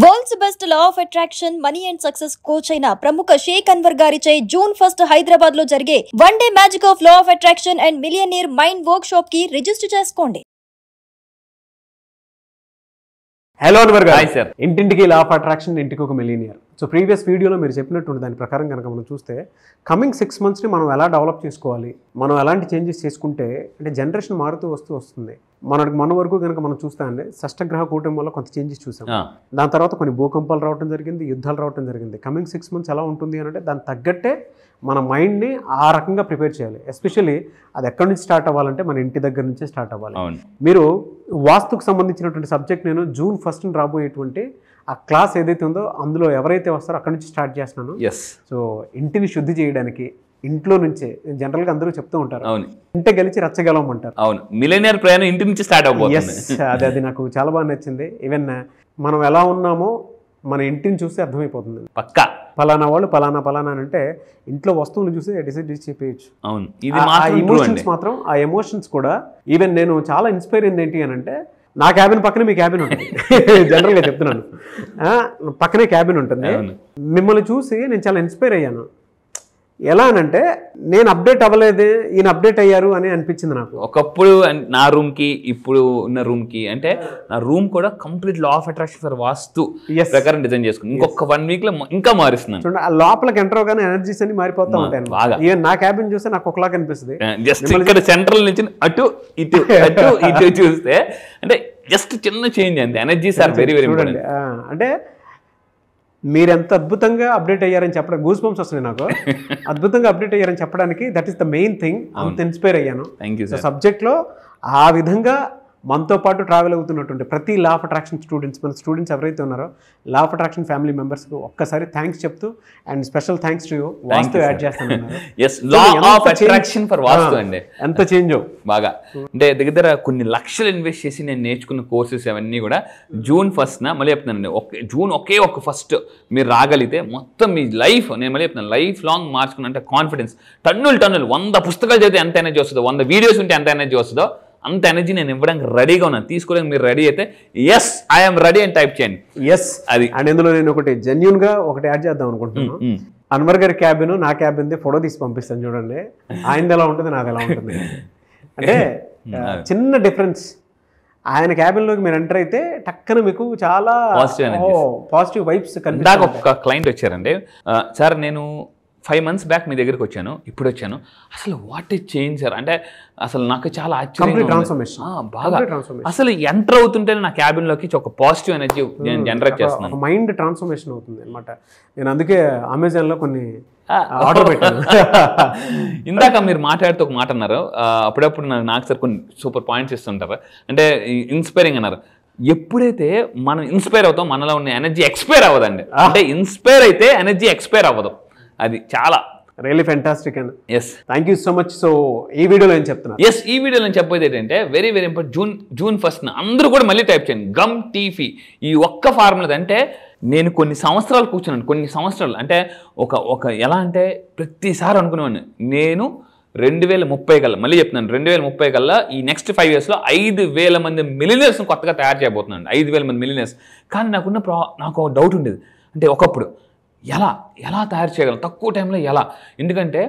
World's best law of attraction money and success coach అయిన ప్రముఖ షేక్ అన్వర్ గారిచే జూన్ 1 హైదరాబాద్ లో జరిగే one day magic of law of attraction and millionaire mind work shop కి register చేసుకోండి. Hello Anwar గారు. Hi sir. ఇంటింటికి లా ఆఫ్ అట్రాక్షన్, ఇంటికి ఒక మిలియనియర్. సో ప్రీవియస్ వీడియోలో మీరు చెప్పినట్టు దాని ప్రకారం కనుక మనం చూస్తే కమింగ్ 6 monthsని మనం ఎలా డెవలప్ చేసుకోవాలి, మనం ఎలాంటి చేంజెస్ చేసుకుంటే అంటే జనరేషన్ మారుతూ వస్తుంది. మన వరకు కనుక మనం చూస్తే అండి షష్టగ్రహ కూటమి వల్ల కొంత చేంజెస్ చూసాం. దాని తర్వాత కొన్ని భూకంపాలు రావడం జరిగింది, యుద్ధాలు రావడం జరిగింది. కమింగ్ 6 months ఎలా ఉంటుంది అంటే దానికి తగ్గట్టే మన మైండ్ని ఆ రకంగా ప్రిపేర్ చేయాలి. ఎస్పెషల్లీ అది ఎక్కడి నుంచి స్టార్ట్ అవ్వాలంటే మన ఇంటి దగ్గర నుంచే స్టార్ట్ అవ్వాలి. మీరు వాస్తుకు సంబంధించినటువంటి సబ్జెక్ట్ నేను June 1 రాబోయేటువంటి ఆ క్లాస్ ఏదైతే ఉందో అందులో ఎవరైతే వస్తారో అక్కడి నుంచి స్టార్ట్ చేస్తున్నాను. సో ఇంటిని శుద్ధి చేయడానికి ఇంట్లో నుంచే జనరల్గా అందరూ చెప్తూ ఉంటారు, ఇంటి గెలిచి రచ్చగలమంటారు. అవును, మిలియనీర్ ప్రయాణం ఇంటి నుంచి స్టార్ట్ అవ్వబోతుంది. అది నాకు చాలా బాగా నచ్చింది. ఈవెన్ మనం ఎలా ఉన్నామో మన ఇంటిని చూస్తే అర్థమైపోతుంది. పక్కా పలానా వాళ్ళు పలానా అంటే ఇంట్లో వస్తువులు చూసి డిసైడ్ చెప్పేయచ్చు. అవును, ఆ ఎమోషన్స్ మాత్రం ఆ ఎమోషన్స్ కూడా ఈవెన్ నేను చాలా ఇన్స్పైర్ అయింది ఏంటి అని అంటే నా క్యాబిన్ పక్కనే మీ క్యాబిన్ ఉంటుంది. జనరల్గా చెప్తున్నాను, పక్కనే క్యాబిన్ ఉంటుంది. మిమ్మల్ని చూసి నేను చాలా ఇన్స్పైర్ అయ్యాను. ఎలా అనంటే నేను అప్డేట్ అవ్వలేదు, ఈయన అప్డేట్ అయ్యారు అని అనిపించింది నాకు. ఒకప్పుడు నా రూమ్కి ఇప్పుడు ఉన్న రూమ్కి అంటే నా రూమ్ కూడా complete law of attraction for vastu ప్రకారం డిజైన్ చేసుకుని ఇంకొక 1 weekలో ఇంకా మారుస్తున్నాను. చూడండి, ఆ లోపలికి ఎంటర్ అవగానే ఎనర్జీస్ అన్ని మారిపోతా ఉంటాయి. ఈవెన్ నా క్యాబిన్ చూస్తే నాకు ఒకలాగా అనిపిస్తుంది. జస్ట్ ఇక్కడ సెంట్రల్ నుంచి అటు ఇటు అటు ఇటు చూస్తే అంటే జస్ట్ చిన్న చేంజ్ అంతే. Energies are very very important. అంటే మీరు ఎంత అద్భుతంగా అప్డేట్ అయ్యారని చెప్పడం గూస్ బంప్స్ వస్తున్నాయి నాకు. అద్భుతంగా అప్డేట్ అయ్యారని చెప్పడానికి that is the main thing. అంత ఇన్స్పైర్ అయ్యాను. సబ్జెక్ట్లో ఆ విధంగా మనతో పాటు ట్రావెల్ అవుతున్నటువంటి ప్రతి లా ఆఫ్ అట్రాక్షన్ మన స్టూడెంట్స్ ఎవరైతే ఉన్నారో లా ఆఫ్ అట్రాక్షన్ ఫ్యామిలీ మెంబర్స్కి ఒక్కసారి థ్యాంక్స్ చెప్తూ and special thanks to you. Vastu add చేస్తాను. ఎంత చేంజ్ బాగా అంటే దగ్గర కొన్ని లక్షలు ఇన్వెస్ట్ చేసి నేను నేర్చుకున్న కోర్సెస్ అవన్నీ కూడా June 1 మళ్ళీ చెప్తున్నానండి. జూన్ ఒకే ఒక ఫస్ట్ మీరు రాగలిగితే మొత్తం మీ లైఫ్, నేను మళ్ళీ చెప్తున్నాను, లైఫ్ లాంగ్ మార్చుకున్న అంటే కాన్ఫిడెన్స్ టన్నులు 100 పుస్తకాలు చదివితే ఎంత ఎనర్జీ వస్తుందో, 100 వీడియోస్ ఉంటే ఎంత ఎనర్జీ వస్తుందో అంత ఎనర్జీ నేను ఇవ్వడానికి రెడీగా ఉన్నాను. తీసుకోవడానికి మీరు రెడీ అయితే ఎస్ ఐఎమ్ రెడీ అని టైప్ చేయండి. ఎస్ అది. అండ్ ఇందులో నేను ఒకటి జెన్యూన్ గా ఒకటి యాడ్ చేద్దాం అనుకుంటున్నాను. అన్వర్ గారి క్యాబిన్ నా క్యాబిన్ ఫోటో తీసి పంపిస్తాను చూడండి. ఆయనది ఎలా ఉంటుంది, నాది ఎలా ఉంటుంది అంటే చిన్న డిఫరెన్స్. ఆయన క్యాబిన్లోకి మీరు ఎంటర్ అయితే టక్కన మీకు చాలా పాజిటివ్ వైబ్స్ కనిపిస్తాయి. ఒక క్లయింట్ వచ్చారండి, సార్ నేను 5 months బ్యాక్ మీ దగ్గరికి వచ్చాను, ఇప్పుడు వచ్చాను, అసలు వాట్ ఈజ్ చేంజ్ సార్ అంటే అసలు నాకు చాలా బాగా అసలు ఎంటర్ అవుతుంటే నా క్యాబిన్లోకి ఒక పాజిటివ్ ఎనర్జీ నేను జనరేట్ చేస్తున్నాను. మైండ్ ట్రాన్స్ఫర్మేషన్ అవుతుంది అనమాట. నేను అందుకే అమెజాన్లో కొన్ని ఆర్డర్ పెట్టాను. ఇందాక మీరు మాట్లాడుతూ ఒక మాట అన్నారు, అప్పుడప్పుడు నాకు సార్ కొన్ని సూపర్ పాయింట్స్ ఇస్తుంటారు, అంటే ఇన్స్పైరింగ్ అన్నారు. ఎప్పుడైతే మనం ఇన్స్పైర్ అవుతాం మనలో ఉన్న ఎనర్జీ ఎక్స్పైర్ అవ్వదండి. అంటే ఇన్స్పైర్ అయితే ఎనర్జీ ఎక్స్పైర్ అవ్వదు. అది చాలా really fantastic and yes thank you so much. So ఈ వీడియోలో ఏం చెప్తున్నారు? ఎస్, ఈ వీడియోలో నేను చెప్పేది ఏంటంటే వెరీ వెరీ ఇంపార్టెంట్. June 1 అందరూ కూడా మళ్ళీ టైప్ చేయండి గమ్ టీఫీ. ఈ ఒక్క ఫార్ములా అంటే నేను కొన్ని సంవత్సరాలు కూర్చున్నాను, కొన్ని సంవత్సరాలు అంటే ఒక ఎలా అంటే ప్రతిసారి అనుకునేవాడిని నేను 2030 కల్లా, మళ్ళీ చెప్తున్నాను 2030 కల్లా ఈ నెక్స్ట్ 5 yearsలో 5,000 మంది మిలియనర్స్ కొత్తగా తయారు చేయబోతున్నాను. 5,000 మంది మిలియనర్స్. కానీ నాకు ఒక డౌట్ ఉండేది, అంటే ఒకప్పుడు ఎలా తయారు చేయగలం తక్కువ టైంలో ఎలా? ఎందుకంటే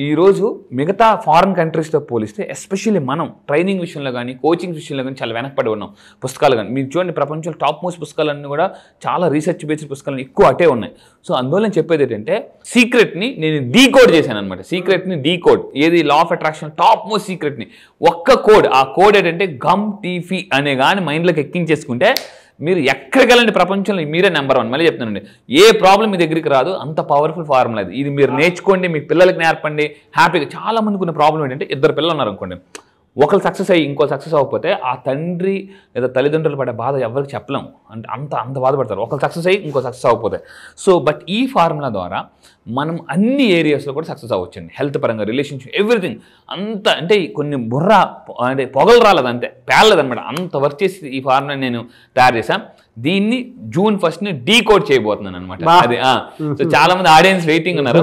ఈరోజు మిగతా ఫారిన్ కంట్రీస్తో పోలిస్తే ఎస్పెషల్లీ మనం ట్రైనింగ్ విషయంలో కానీ కోచింగ్ విషయంలో కానీ చాలా వెనకపడి ఉన్నాం. పుస్తకాలు కానీ మీరు చూడండి, ప్రపంచంలో టాప్ మోస్ట్ పుస్తకాలన్నీ కూడా చాలా రీసెర్చ్ బేస్డ్ పుస్తకాలు ఎక్కువ అటే ఉన్నాయి. సో అందువల్ల నేను చెప్పేది ఏంటంటే సీక్రెట్ని నేను డీకోడ్ చేశాను అనమాట. సీక్రెట్ని డీకోడ్, ఏది law of attraction top most సీక్రెట్ని ఒక్క కోడ్, ఆ కోడ్ ఏంటంటే గమ్ టీఫీ అనే కానీ మైండ్లోకి ఎక్కించేసుకుంటే మీరు ఎక్కడికి వెళ్ళండి ప్రపంచంలో మీరే నెంబర్ 1. మళ్ళీ చెప్తానండి, ఏ ప్రాబ్లం మీ దగ్గరికి రాదు. అంత పవర్ఫుల్ ఫార్ములా ఇది మీరు నేర్చుకోండి, మీ పిల్లలకి నేర్పండి హ్యాపీగా. చాలా మందికి ఉన్న ప్రాబ్లం ఏంటంటే 2 పిల్లలు ఉన్నారు అనుకోండి, ఒకరు సక్సెస్ అయ్యి ఇంకో సక్సెస్ అవ్వకపోతే ఆ తండ్రి లేదా తల్లిదండ్రులు పడే బాధ ఎవరికి చెప్పలేము. అంటే అంత బాధపడతారు ఒకరు సక్సెస్ అయ్యి ఇంకో సక్సెస్ అవ్వకపోతే. సో బట్ ఈ ఫార్ములా ద్వారా మనం అన్ని ఏరియాస్లో కూడా సక్సెస్ అవ్వచ్చండి. హెల్త్ పరంగా, రిలేషన్షిప్, ఎవ్రీథింగ్ అంత. అంటే కొన్ని అంటే పొగలు రాలేదు, అంతే పేర్లేదనమాట. అంత వర్క్ చేసి ఈ ఫార్ములా నేను తయారు చేశాను. దీన్ని జూన్ 1 డీకోడ్ చేయబోతున్నాను అనమాట. అది సో చాలా మంది ఆడియన్స్ వెయిటింగ్ ఉన్నారు.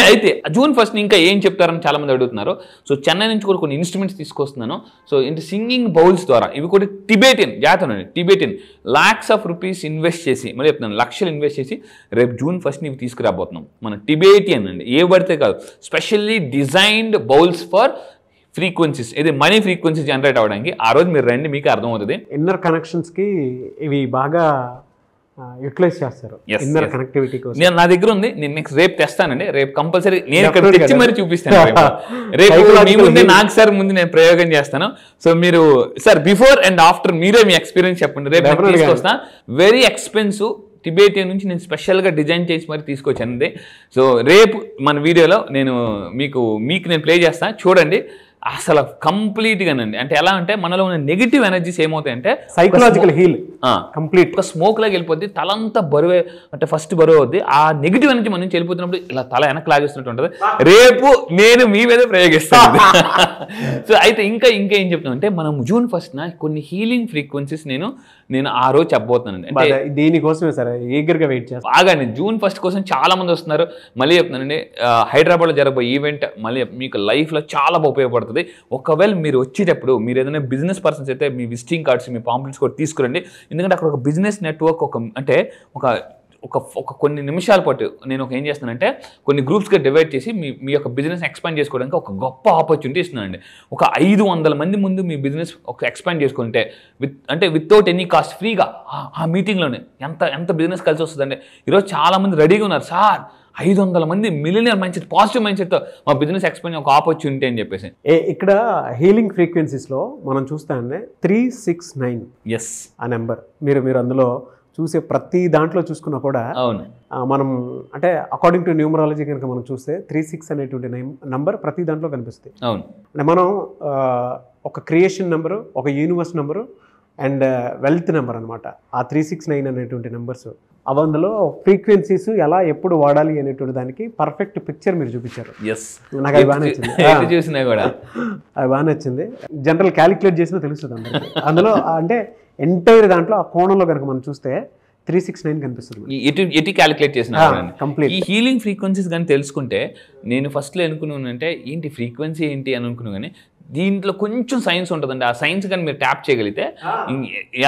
అయితే జూన్ 1 ఇంకా ఏం చెప్తారని చాలా మంది అడుగుతున్నారు. సో చెన్నై నుంచి కూడా కొన్ని ఇన్స్ట్రుమెంట్స్ తీసుకొస్తున్నాను. సో ఇంటి సింగింగ్ బౌల్స్ ద్వారా ఇవి కూడా టిబేటియన్ జాతర, Tibetan lakhs of rupees invest చేసి, మళ్ళీ చెప్తున్నాను లక్షలు ఇన్వెస్ట్ చేసి రేపు జూన్ 1 ఇవి తీసుకురాబోతున్నాం. మన టిబేటియన్ అండి, ఏ పడితే కాదు, specially designed bowls for frequencies, ఇది మనీ ఫ్రీక్వెన్సీ జనరేట్ అవ్వడానికి. ఆ రోజు మీరు రండి, మీకు అర్థమవుతుంది. ఇన్నర్ కనెక్షన్స్ కి ఇవి బాగా యూటిలైజ్ చేస్తారు. ఇన్నర్ కనెక్టివిటీ కోసం నా దగ్గర ఉంది, నేను నెక్స్ట్ రేపు తెస్తానండి. రేపు కంపల్సరీ నేను ఇక్కడ తెచ్చి మరి చూపిస్తాను. రేపు మీ ముందే నాకు సార్ ముందు నేను ప్రయోగం చేస్తాను. సో మీరు సార్ బిఫోర్ అండ్ ఆఫ్టర్ మీరే మీ ఎక్స్పీరియన్స్ చెప్పండి. రేపు తీసుకొస్తా. వెరీ ఎక్స్పెన్సివ్ టిబేటియన్ నుంచి నేను స్పెషల్గా డిజైన్ చేసి మరి తీసుకొచ్చాను. సో రేపు మన వీడియోలో నేను మీకు నేను ప్లే చేస్తాను, చూడండి. అసలు కంప్లీట్గానండి, అంటే ఎలా అంటే మనలో ఉన్న నెగిటివ్ ఎనర్జీస్ ఏమవుతాయంటే సైకలాజికల్ హీల్ కంప్లీట్ ఒక స్మోక్ లాగా వెళ్ళిపోద్ది, తలంతా బరువే, అంటే ఫస్ట్ బరువు అవుద్ది. ఆ నెగిటివ్ ఎనర్జీ మన నుంచి వెళ్ళిపోతున్నప్పుడు ఇలా తల వెనక్కి లాగేస్తున్నట్టు ఉంటుంది. రేపు నేను మీ మీద ప్రయోగిస్తాను. సో అయితే ఇంకా ఏం చెప్తాను అంటే మనం జూన్ 1 కొన్ని హీలింగ్ ఫ్రీక్వెన్సీస్ నేను ఆ రోజు చెప్పబోతున్నానండి. అంటే దీనికోసమే సరే ఈగర్గా వెయిట్ చేస్తాను. బాగానే జూన్ 1 కోసం చాలా మంది వస్తున్నారు. మళ్ళీ చెప్తున్నానండి, హైదరాబాద్లో జరగబోయే ఈవెంట్ మళ్ళీ మీకు లైఫ్లో చాలా ఉపయోగపడుతుంది. ఒకవేళ మీరు వచ్చేటప్పుడు మీరు ఏదైనా బిజినెస్ పర్సన్స్ అయితే మీ విజిటింగ్ కార్డ్స్, మీ పాంప్లెట్స్ కూడా తీసుకురండి. ఎందుకంటే అక్కడ ఒక బిజినెస్ నెట్వర్క్ ఒక కొన్ని నిమిషాల పాటు నేను ఏం చేస్తున్నానంటే కొన్ని గ్రూప్స్గా డివైడ్ చేసి మీ యొక్క బిజినెస్ ఎక్స్పాండ్ చేసుకోవడానికి ఒక గొప్ప ఆపర్చునిటీ ఇస్తున్నానండి. ఒక 500 మంది ముందు మీ బిజినెస్ ఎక్స్పాండ్ చేసుకుంటే వితౌట్ ఎనీ కాస్ట్ ఫ్రీగా ఆ మీటింగ్లోనే ఎంత బిజినెస్ కలిసి వస్తుందండి. ఈరోజు చాలా మంది రెడీగా ఉన్నారు, సార్ 500 మంది millionaire mindset, positive mind సెట్తో మా బిజినెస్ ఎక్స్పాండ్ ఒక ఆపర్చునిటీ అని చెప్పేసి. ఇక్కడ హీలింగ్ ఫ్రీక్వెన్సీస్లో మనం చూస్తామంటే 369 ఎస్ ఆ నెంబర్ మీరు అందులో చూసే ప్రతి దాంట్లో చూసుకున్నా కూడా అవును మనం అంటే అకార్డింగ్ టు న్యూమరాలజీ కనుక మనం చూస్తే 36 అనేటువంటి నంబర్ ప్రతి దాంట్లో కనిపిస్తుంది. అవును, అంటే మనం ఒక క్రియేషన్ నెంబరు, ఒక universe number and wealth number అనమాట. ఆ 369 అనేటువంటి నెంబర్స్ అందులో ఫ్రీక్వెన్సీస్ ఎలా ఎప్పుడు వాడాలి అనేటువంటి దానికి పర్ఫెక్ట్ పిక్చర్ మీరు చూపించారు. నాకు అది బాగా నచ్చింది. చూసినా కూడా అది బాగా నచ్చింది. జనరల్ క్యాలిక్యులేట్ చేసినా తెలుస్తుంది అందరికీ. అందులో అంటే ఎంటైర్ దాంట్లో ఆ కోణంలో కనుక మనం చూస్తే 369 కనిపిస్తుంది. ఎటు క్యాలిక్యులేట్ చేసిన కంప్లీట్ ఈ హీలింగ్ ఫ్రీక్వెన్సీస్ కానీ తెలుసుకుంటే, నేను ఫస్ట్లో అనుకున్నానంటే ఏంటి ఫ్రీక్వెన్సీ ఏంటి అని అనుకున్నాను. కానీ దీంట్లో కొంచెం సైన్స్ ఉంటుందండి. ఆ సైన్స్ కానీ మీరు ట్యాప్ చేయగలిగితే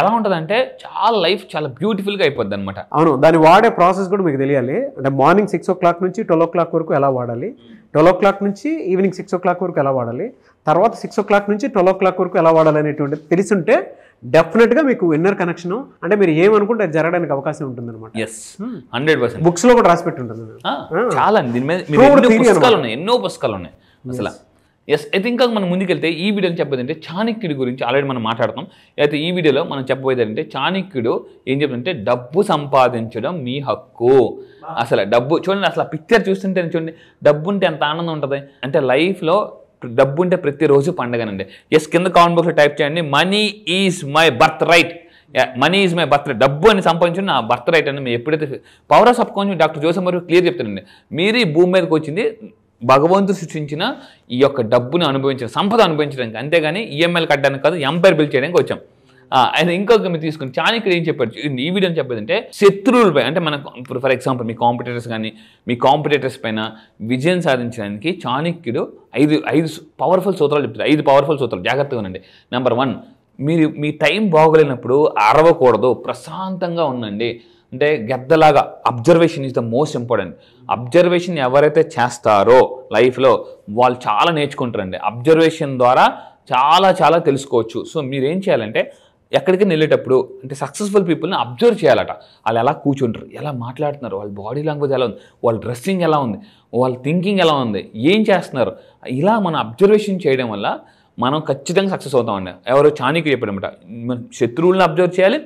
ఎలా ఉంటుందంటే చాలా లైఫ్ చాలా బ్యూటిఫుల్గా అయిపోద్ది అనమాట. అవును, దాన్ని వాడే ప్రాసెస్ కూడా మీకు తెలియాలి. అంటే మార్నింగ్ 6 o'clock నుంచి 12 o'clock వరకు ఎలా వాడాలి, 12 o'clock నుంచి ఈవినింగ్ 6 o'clock వరకు ఎలా వాడాలి, తర్వాత 6 o'clock నుంచి 12 o'clock వరకు ఎలా వాడాలి అనేటువంటిది తెలిసింటే డెఫినెట్గా మీకు ఇన్నర్ కనెక్షన్, అంటే మీరు ఏమనుకుంటే అది జరగడానికి అవకాశం ఉంటుంది అనమాట. 100% బుక్స్ లో కూడా రాసి పెట్టి ఉంటుంది. చాలా దీని మీద ఎన్నో పుస్తకాలు ఉన్నాయి అసలు. అయితే ఇంకా మనం ముందుకెళ్తే ఈ వీడియోని చెప్పేదంటే చాణక్యుడి గురించి ఆల్రెడీ మనం మాట్లాడతాం. అయితే ఈ వీడియోలో మనం చెప్పబోయేదంటే చాణక్యుడు ఏం చెప్తుంటే డబ్బు సంపాదించడం మీ హక్కు. అసలు డబ్బు చూడండి, అసలు పిక్చర్ చూస్తుంటే చూడండి, డబ్బు ఉంటే ఎంత ఆనందం ఉంటుంది. అంటే లైఫ్లో డబ్బు ఉంటే ప్రతిరోజు పండగనండి. కింద కామెంట్ బాక్స్లో టైప్ చేయండి, money is my birth right. Money is my birth right. డబ్బు అని సంపాదించండి నా బర్త్ రైట్ అని. మీరు ఎప్పుడైతే power of subconscious doctor Joseph Murphy clear చెప్తారండి, మీరు ఈ భూమి మీదకి వచ్చింది భగవంతుడు సృష్టించిన ఈ యొక్క డబ్బును అనుభవించడం, సంపద అనుభవించడానికి, అంతేగాని ఈఎంఐలు కట్టడానికి కాదు, ఎంపైర్ బిల్డ్ చేయడానికి వచ్చాం. అయితే ఇంకొక మీరు తీసుకుని చాణక్యుడు ఏం చెప్పారు ఈ వీడియోని చెప్పేదంటే, శత్రువులపై అంటే మనకు ఇప్పుడు ఫర్ ఎగ్జాంపుల్ మీ కాంపిటేటర్స్ పైన విజయం సాధించడానికి చాణక్యుడు 5 పవర్ఫుల్ సూత్రాలు చెప్తారు. 5 పవర్ఫుల్ సూత్రాలు, జాగ్రత్తగా ఉండండి. నెంబర్ 1, మీరు మీ టైం బాగోలేనప్పుడు అరవకూడదు, ప్రశాంతంగా ఉండండి. అంటే గద్దలాగా observation is the most important. Observation ఎవరైతే చేస్తారో లైఫ్లో వాళ్ళు చాలా నేర్చుకుంటారండి. అబ్జర్వేషన్ ద్వారా చాలా తెలుసుకోవచ్చు. సో మీరేం చేయాలంటే ఎక్కడికి వెళ్ళేటప్పుడు అంటే సక్సెస్ఫుల్ పీపుల్ని అబ్జర్వ్ చేయాలట. వాళ్ళు ఎలా కూర్చుంటారు, ఎలా మాట్లాడుతున్నారు, వాళ్ళ బాడీ లాంగ్వేజ్ ఎలా ఉంది, వాళ్ళ డ్రెస్సింగ్ ఎలా ఉంది, వాళ్ళ థింకింగ్ ఎలా ఉంది, ఏం చేస్తున్నారు, ఇలా మనం అబ్జర్వేషన్ చేయడం వల్ల మనం ఖచ్చితంగా సక్సెస్ అవుతామండి. ఎవరో చాణక్యుడు చెప్పాడనమాట, శత్రువులను అబ్జర్వ్ చేయాలి,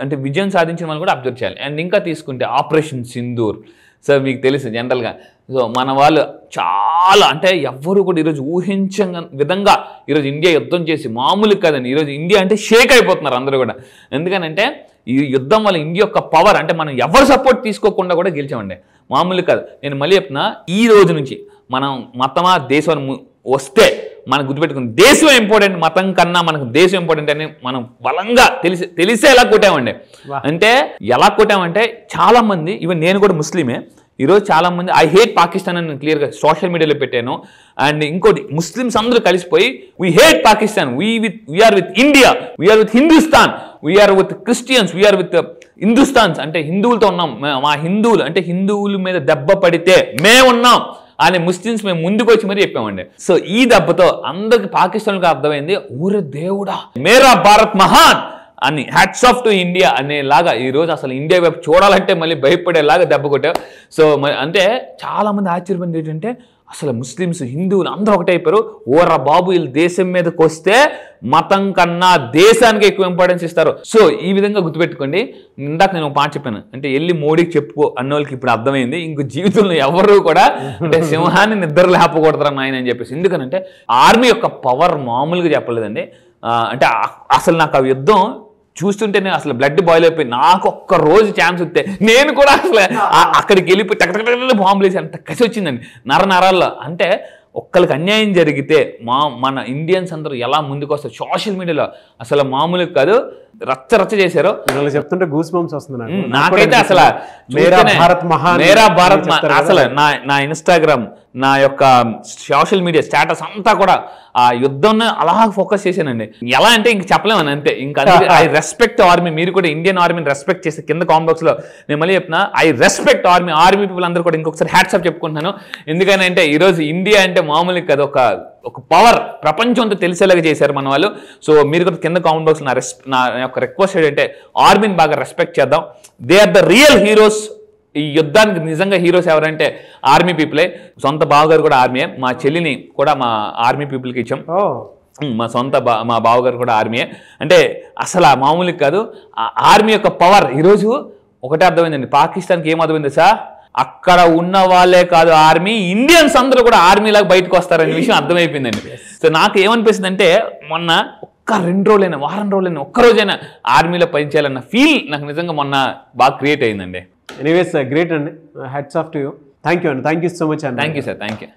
అంటే విజయం సాధించిన వాళ్ళు కూడా అబ్జర్వ్ చేయాలి. అండ్ ఇంకా తీసుకుంటే ఆపరేషన్ సింధూర్. సో మీకు తెలుసు జనరల్గా, సో మన వాళ్ళు చాలా అంటే ఎవ్వరు కూడా ఈరోజు ఊహించని విధంగా ఈరోజు ఇండియా యుద్ధం చేసి మామూలు కాదండి. ఈరోజు ఇండియా అంటే షేక్ అయిపోతున్నారు అందరూ కూడా. ఎందుకనంటే ఈ యుద్ధం వల్ల ఇండియా యొక్క పవర్, అంటే మనం ఎవరు సపోర్ట్ తీసుకోకుండా కూడా గెలిచామండి, మామూలు కాదు. నేను మళ్ళీ చెప్తున్నా, ఈ రోజు నుంచి మనం మొత్తమా దేశాన్ని వస్తే మనం గుర్తుపెట్టుకుని దేశం ఇంపార్టెంట్ మతం కన్నా మనకు దేశం ఇంపార్టెంట్ అని మనం బలంగా తెలిసే ఎలా కొట్టామండి. అంటే ఎలా కొట్టామంటే చాలా మంది, ఈవెన్ నేను కూడా ముస్లిమే, ఈరోజు చాలా మంది ఐ హేట్ పాకిస్తాన్ అని క్లియర్గా సోషల్ మీడియాలో పెట్టాను. అండ్ ఇంకోటి ముస్లిమ్స్ అందరూ కలిసిపోయి we hate Pakistan, we are with India, we are with Hindustan, we are with Christians, we are with Hindustans, అంటే హిందువులతో ఉన్నాం, మా హిందువులు అంటే హిందువుల మీద దెబ్బ పడితే మేమున్నాం అని ముస్లిమ్స్ మేము ముందుకు వచ్చి మరీ చెప్పామండి. సో ఈ దెబ్బతో అందరికి పాకిస్తాన్కి అర్థమైంది, ఊరే దేవుడా మేరా భారత్ మహాన్ అని, హ్యాట్స్ ఆఫ్ టు ఇండియా అనేలాగా ఈరోజు అసలు ఇండియా వైపు చూడాలంటే మళ్ళీ భయపడేలాగా దెబ్బ కొట్టావు. సో అంటే చాలా మంది ఆశ్చర్యపోయింది ఏంటంటే అసలు ముస్లిమ్స్ హిందువులు అందరూ ఒకటైపోయారు. ఓరా బాబు వీళ్ళు దేశం మీదకి వస్తే మతం కన్నా దేశానికి ఎక్కువ ఇంపార్టెన్స్ ఇస్తారు. సో ఈ విధంగా గుర్తుపెట్టుకోండి. ఇందాక నేను ఒక మాట చెప్పాను, అంటే వెళ్ళి మోడీకి చెప్పుకో అన్న వాళ్ళకి ఇప్పుడు అర్థమైంది, ఇంక జీవితంలో ఎవరు కూడా అంటే సింహాన్ని నిద్ర లేపకూడదురా నాయన అని చెప్పేసి. ఎందుకనంటే ఆర్మీ యొక్క పవర్ మామూలుగా చెప్పలేదండి. అంటే అసలు నాకు ఆ యుద్ధం చూస్తుంటేనే అసలు బ్లడ్ బాయిల్ అయిపోయి, నాకు ఒక్క రోజు ఛాన్స్ వస్తే నేను కూడా అసలు అక్కడికి వెళ్ళిపోయి టక్ బాంబులు వేసి అంత కసి వచ్చిందండి నరాల్లో. అంటే ఒక్కరికి అన్యాయం జరిగితే మన ఇండియన్స్ అందరూ ఎలా ముందుకు వస్తారు సోషల్ మీడియాలో అసలు మామూలుగా కాదు, రచ్చ చేశారు. చెప్తుంటే గూస్ బంప్స్ వస్తుంది నాకైతే అసలు మేరా భారత్ అసలు నా ఇన్స్టాగ్రామ్, నా యొక్క సోషల్ మీడియా స్టేటస్ అంతా కూడా ఆ యుద్ధం అలా ఫోకస్ చేశానండి. ఎలా అంటే ఇంక చెప్పలేమని అంతే. ఇంకా ఐ రెస్పెక్ట్ ఆర్మీ. మీరు కూడా ఇండియన్ ఆర్మీని రెస్పెక్ట్ చేస్తే కింద కామెంట్ బాక్స్ లో నేను మళ్ళీ చెప్తున్నా, ఐ రెస్పెక్ట్ ఆర్మీ పీపుల్ అందరూ కూడా ఇంకొకసారి హ్యాట్స్ ఆఫ్ చెప్పుకుంటున్నాను. ఎందుకంటే ఈరోజు ఇండియా అంటే మామూలుగా కదా, ఒక పవర్ ప్రపంచం అంతా తెలిసేలాగా చేశారు మన వాళ్ళు. సో మీరు కూడా కింద కామెంట్ బాక్స్ నా యొక్క రిక్వెస్ట్ ఏంటంటే ఆర్మీని బాగా రెస్పెక్ట్ చేద్దాం. They are the real heroes. ఈ యుద్ధానికి నిజంగా హీరోస్ ఎవరంటే ఆర్మీ పీపులే. సొంత బావగారు కూడా ఆర్మీయే, మా చెల్లిని కూడా మా ఆర్మీ పీపుల్కి ఇచ్చాం. మా బావగారు కూడా ఆర్మీయే. అంటే అసలు మామూలుగా కాదు, ఆర్మీ యొక్క పవర్ ఈరోజు ఒకటే అర్థమైందండి. పాకిస్తాన్కి ఏం అర్థమైంది సార్, అక్కడ ఉన్న వాళ్ళే కాదు ఆర్మీ, ఇండియన్స్ అందరూ కూడా ఆర్మీలాగా బయటకు వస్తారనే విషయం అర్థమైపోయిందండి. సో నాకు ఏమనిపిస్తుంది అంటే మొన్న ఒక్క 2 రోజులైనా, వారం రోజులైనా, ఒక్కరోజైనా ఆర్మీలో పనిచేయాలన్న ఫీల్ నాకు నిజంగా మొన్న బాగా క్రియేట్ అయిందండి. ఎనీవేస్ గ్రేట్ అండి, hats off to you. Thank you అండి, థ్యాంక్ యూ సో మచ్ అండి. Thank you sir, thank you.